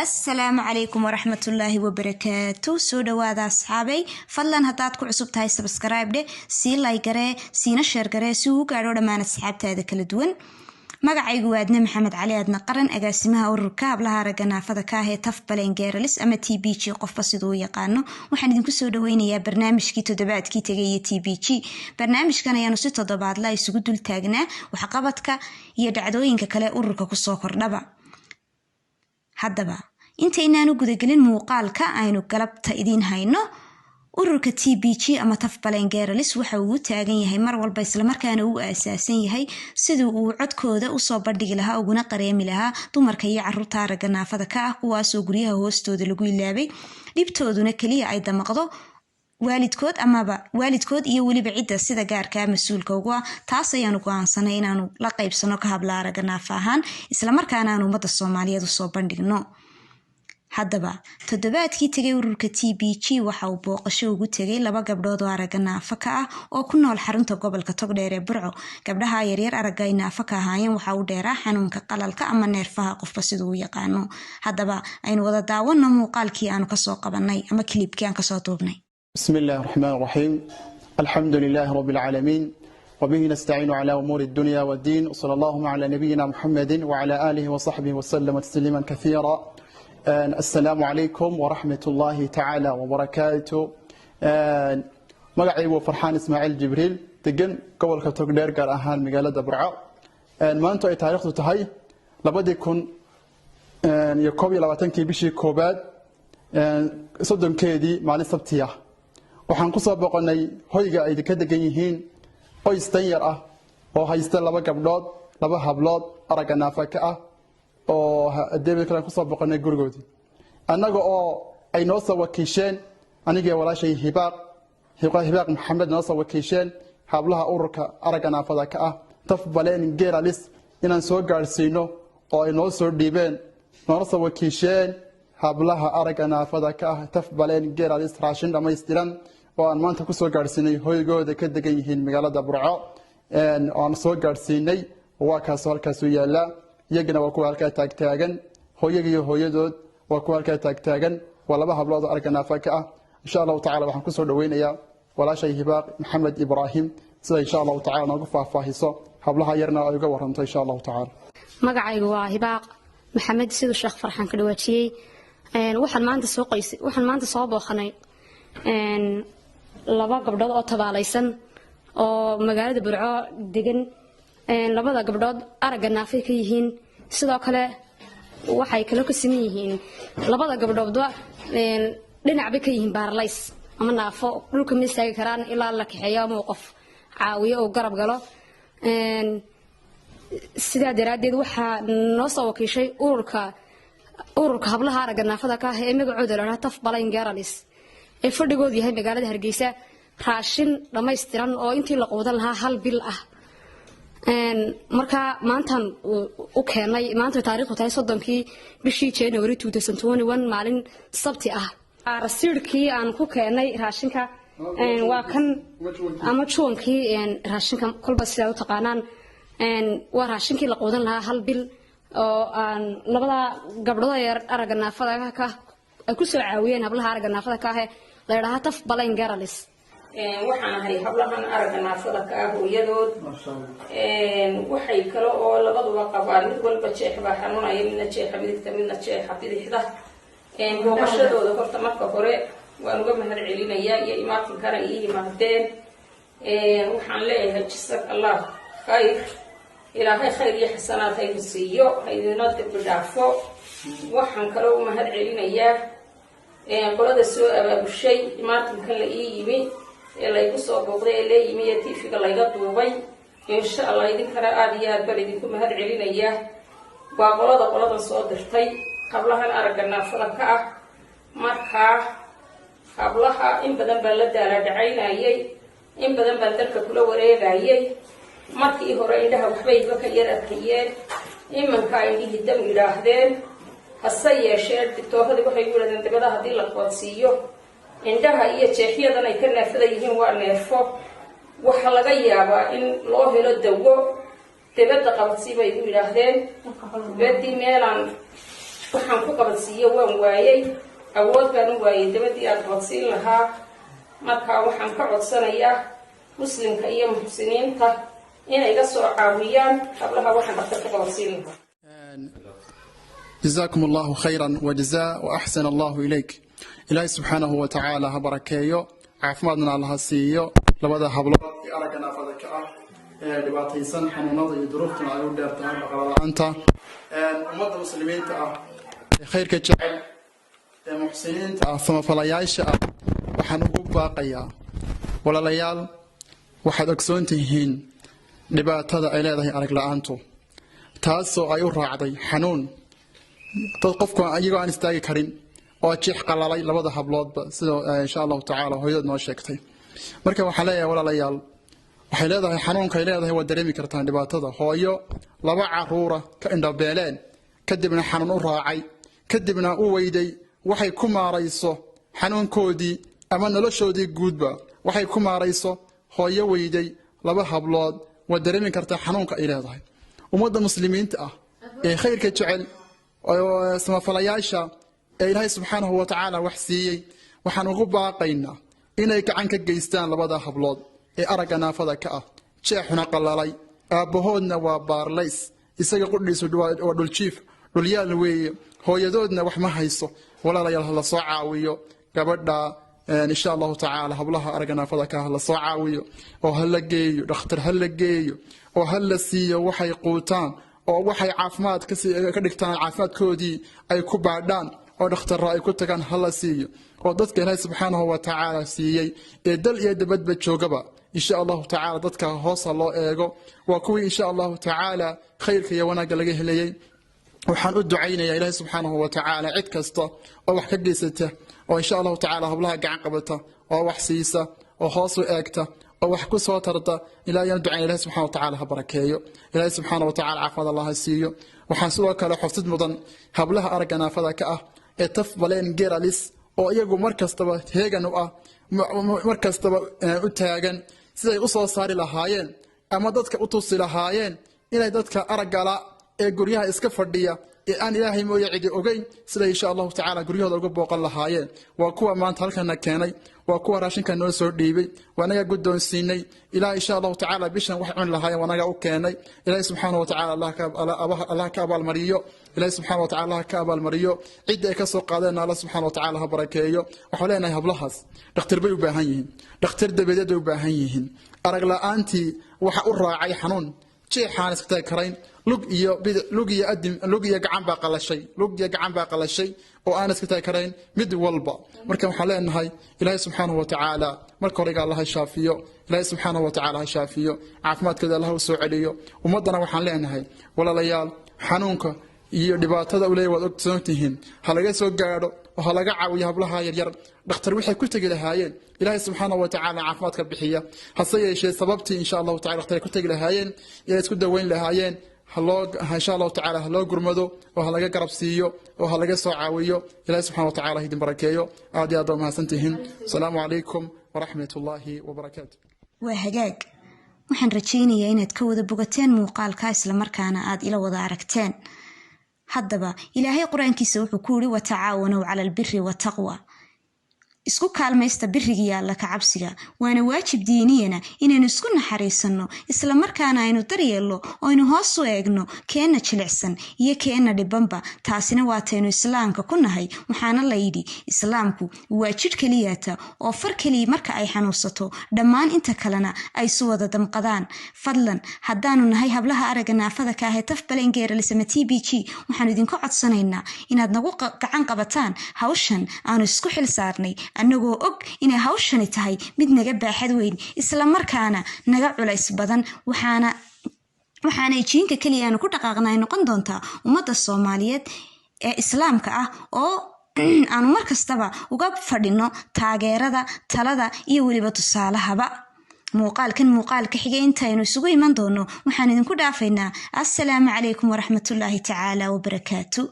السلام عليكم ورحمة الله وبركاته. سو دوادا أصحابي فضلا هداد ku cusub tahay subscribe de si like gare siina share gare si uu gaaro dhamaan asxaabtaada kala duwan. magacaygu waa Adna Maxamed Cali Adna qaran agaasimaha ururka hablaha ragga naafada ka ah ee Taf Balengeeralis ama TBG qofba sidoo yaqaano. waxaan idinku soo dhaweynayaa barnaamijkii toddobaadkii tagay TBG. barnaamijkan ayaanu si toddobaadla isugu dul taagnaa waxa qabadka iyo dhacdooyinka kale ururka ku soo kordhaba. haddaba intaynaanu gudagelin muuqaalka aynu galabta idin hayno ururka TBG ama Taf Balengeeralis waxa uu taagan yahay mar walba isla markaana uu aasaasan yahay sidii uu codkooda u soo bandhigi lahaa uguna qareemi lahaa dumarka iyo carruurta ragga naafada ka ah kuwaas oo guryaha hoostooda lagu ilaabay dhibtooduna kaliya ay damaqdo waalidkood iyo waliba cidda sida gaarka mas'uulka uga taas ayaanu go'aansanay inaanu la qaybsano ka hablaha ragga naafa ahaan isla markaana aanu ummadda Soomaaliyeed u soo bandhigno. haddaba toddobaadkii tagay ururka TBG waxa uu booqasho ugu tagay laba gabdhood oo aragga naafa ka ah oo ku nool xarunta gobolka Togdheer ee Burco. gabdhaha yaryar aragga naafa ka ahaayeen waxa uu dheeraa xanuunka qalalka ama neerfaha qofba sidoo uu yaqaano. haddaba aynu wada daawano muuqaalkii aanu ka soo qabanay ama clipkii aan ka soo duubnay. بسم الله الرحمن الرحيم. الحمد لله رب العالمين وبه نستعين على أمور الدنيا والدين وصلى الله على نبينا محمد وعلى آله وصحبه وسلم تسليما كثيرا. السلام عليكم ورحمة الله تعالى وبركاته. مقعي فرحان إسماعيل جبريل تجن قبل كتوغدير قال أهان مقالة برعا. ما أنتو أي تاريخ تهي لابد يكون يكوبي لابتنكي بشي كوباد صدم كيدي مع السبتية. waxaan ku soo boqonay hoyga ay ka degan yihiin qoys danyar ah oo haysta laba gabdhood laba hablood aragga naafa ka ah oo adeebay kala ku soo boqonay gurigoodii annaga oo ay noo soo wakiisheen aniga walaashay hibaaq maxamed noo soo wakiisheen hablaha ururka aragga naafada ka ah Taf Balengeeralis inaan soo gaarsiino oo ay noo soo dhiibeen noo soo wakiisheen hablaha aragga naafada ka ah Taf Balengeeralis raashin dhamaystiran oo aan maanta ku soo gaarsiinay hoygooda ka degan yihiin magaalada Burco aan soo gaarsiinay waa kaas halkaas u yaala iyagana waa ku halka taagtaagan hooyagiyo hooyadood waa ku halka taagtaagan waa laba hablood oo aragga naafa ka ah insha Allah taala waxaan ku soo dhaweynayaa walaashay Hibaaq Maxamed Ibrahim sida insha Allah taala nagu faahfaahiso hablaha yarna ay uga waranto insha Allah taala. magacaygu waa Hibaaq Maxamed sidoo Sheekh Farxaan ka dhawaajiyay waxaan maanta soo booqanay laba gabdhood oo tabaalaysan oo magaalada Burco degan labada gabdhood aragga naafa ka yihiin sidoo kale waxay kala ka siman yihiin labada gabdhoodba dhinac bay ka yihiin baarlays ama naafo dhulka ma istaagi karaan ilaa la kaxeeyo ama qof caawiyo oo garab galo sidaa daraadeed waxa noo soo wakiishay ururka hablaha aragga naafada ka ah ee magacooda la Taf Balengeeralis ee fadhigoodu yahay magaalada Hargeysa raashin dhamaystiran oo intii la qoodan lahaa hal bil ah marka maantan u keenay maanta taariikhdu tahay 30kii bishii January 2021 maalin sabti ah rasiidkii aan ku keenay raashinka waa kan ama juunkii raashinka kolba sida u taqaanaan waa raashinkii la qoodan lahaa hal bil oo aan labada gabdhood ee aragga naafada ka ay ku soo caawiyeen hablaha aragga naafada ka ah la yiraahdo Taf Balengeeralis waxaan ahay hablahan aragga naafada ka ah hooyadood waxay kale oo labaduba qabaan mid walba jeex baa xanuunaya midna jeexa midigta midna jeexa bidixda booqashadooda horta marka hore waan uga mahad celinayaa iyo imaatinkana ii yimaadeen waxaan leeyahay jazak Allah khayr ilaahay khayr iyo xasanaad ha idin siiyo ha idin dhaafo waxaan kale u mahad celinayaa qolada soo abaabushay imaatinkan la ii yimi ee laygu soo booqday ee la yimi ee TV-ga layga duubay insha Allah idinkana aad iyo aad baan idinku mahad celinayaa waa qoladan soo dirtay hablahan aragga naafada ka ah markaa hablaha in badan baa la daala dhacaynayay in badan baa dalka kula wareegayay markii hore indhaha waxbay ka yar arkayeen imanka indhihii dam yidhaahdeen hase yeeshee digtooradii waxay u yidhahdeen dibada haddii la qoodsiiyo indhaha iyo jeexyadan ay ka naafada yihiin waa neerfo waxa laga yaabaa in loo helo dawo dibadda qabadsi bay u yidhaahdeen dibadii meelaan waxaan ku qabadsiiyo waan waayay awood baan u waayay dabadii aan qabadsiin lahaa marka waxaan ka codsanayaa muslimka iyo muxsiniinta inay iga soo caawiyaan hablaha waxaan dhaqtar ka qabadsiin lahaa. جزاكم الله خيرا وجزاء وأحسن الله إليك. إلهي سبحانه وتعالى هبركيو عافمادنا الله سيو لبدا هبلات أركنا فذكاء لباتيسان حنونات يدروفتنا على ودارتها بقرار أنت أمد المسلمين خير كجعل محسنين ثم فلا يعيش وحنقوب باقيا ولا ليال waxaad ogsoon tihiin dhibaatada ay leedahay arag la'aantu taasoo ay u raacday xanuun dad qofku ayagoo aan istaagi karin oo jeex qalalay labada habloodba sida insha Allah taala hooyada noo sheegtay marka waxa leeyahay walaalayaal waxay leedahay xanuunka ay leedahay waa dareemi kartaan dhibaatada hooyo laba caruura ka indhabeeleen kadibna xanuun u raacay kadibna u weyday waxay ku maarayso xanuunkoodii ama noloshoodii guudba waxay ku maarayso hooyo weyday laba hablood waa dareemi kartaa xanuunka ay leedahay ummadda muslimiinta ah ee khayrka jecel oo samafalayaasha ee Ilaahay subxaanahu wa ta'ala wax siiyay waxaan ugu baaqaynaa inay gacan ka geystaan labada hablood ee aragga naafada ka ah jeexuna qalalay aabahoodna waa baarlays isaga qudhiisu waa dhuljiif dhulyaal weeye hooyadoodna wax ma hayso walaalayaal la soo caawiyo gabadha إن شاء الله تعالى هبلها أرجعنا فذاك هلا صعاوية أو هلا جيو دكتور هلا جيو أو هلا سيو وحي قوتان أو وحي عافمات كدكتان عافمات كودي أي كوبعدان أو دكتور رأي كنت كان هلا سيو أو ضدك الله سبحانه وتعالى سيي دل يد بد بتشوجبا إن شاء الله تعالى ضدك هوصل الله إيجو وكوي إن شاء الله تعالى خيرك يا وانا قلقه لي وحن أدعينا يا إله سبحانه وتعالى عد كسته أو وح كجيسته وإن شاء الله تعالى هبلها قاعد قبته أو وحسيسة أو خاص وأكته أو وحكوس وترته إلى يدعي إله سبحانه وتعالى هبركيه إله سبحانه وتعالى عفوا الله السيو وحنسوا كلا حفظ مضن هبلها أرجعنا فذاك اتف بلين جيراليس أو يجو مركز تبع هيجن مركز تبع أتهاجن سيد أصل صار لهاين أما ضدك أتصل لهاين إلى ضدك أرجع guryaha iska fadhiya ee aan ilaahay mooyo cidi ogeyn sida insha Allah taala guryahooda uga booqan lahaayeen waa kuwa maanta halkan keenay waa kuwa raashinka noo soo dhiibay waanaga guddoonsiinay ilaahay insha Allah taala bishan wax cun lahaayeen waanaga u keenay ilaahay subhanahu wa taala Allah ka abaal mariyo ilaahay subhanahu wa taala ka abaal mariyo cid ay ka soo qaadeen Allah subhanahu wa taala ha barakeeyo waxa leenahay hablahaas dhakhtar bay u baahan yihiin dhakhtar dabadeed u baahan yihiin arag la'aantii waxa u raacay xanuun jeexaan iska karayn lug iyo adim lug iyo gacan baa qalashay oo aan iska karayn mid walba marka waxa leenahay ilaahay subhanahu wa ta'ala marka hore Allah shaafiyo ilaahay subhanahu wa ta'ala shaafiyo caafimaadkooda Allah soo celiyo ummadana waxaan leenahay walaalayaal xanuunka iyo dhibaatada u leeyahay wad ogsoontihiin halaga soo gaadho oo halaga caawiyo hablaha yar dhakhtar wixii ku tagi lahaayeen ilaahay subhanahu wa ta'ala caafimaadka bixiya hase yeeshee sababtii insha Allah ta'ala dhakhtar ku tagi lahaayeen iyo isku daweyn lahaayeen إن شاء الله تعالى هلو قرمدو وهلقا قرب سيو وهلقا سعاويو إلهي سبحانه وتعالى هيدن بركيو آدي أدوم هاسنتهن السلام عليكم ورحمة الله وبركاته وهجاج waxaan rajaynayaa inaad ka wada bogateen muuqaalka isla markaana aad ila wada aragteen haddaba ilaahay quraankiisa wuxuu ku yiri wa tacaawanu cala albirri wa taqwa isku kaalmaysta biriga iyo alla ka cabsiga waana waajib diiniyana inaynu isku naxariisano isla markaana aynu daryeelo oo aynu hoos u eegno keena jilicsan iyo keena dhibanba taasina waa taynu islaamka ku nahay waxaana la yidhi islaamku waa jidh kaliyaata oo far kaliya marka ay xanuunsato dhammaan inta kalena ay su wada damqadaan fadlan haddaanu nahay hablaha aragga naafada ka ah taf balengeeralisama TBG waxaan idinku codsanaynaa inaad nagu gacan qabataan hawshan aanu isku xil saarnay annagoo og inay hawshani tahay mid naga baaxad weyn isla markaana naga culays badan waxaana jiinka kaliya aanu ku dhaqaaqnay noqon doontaa ummadda Soomaaliyeed ee islaamka ah oo aanu markastaba uga fadhino taageerada talada iyo waliba tusaalahaba muuqaalka xigay intaynu isugu iman doono waxaan idinku dhaafaynaa assalaamu calaykum waraxmatullaahi tacaala wabarakaatu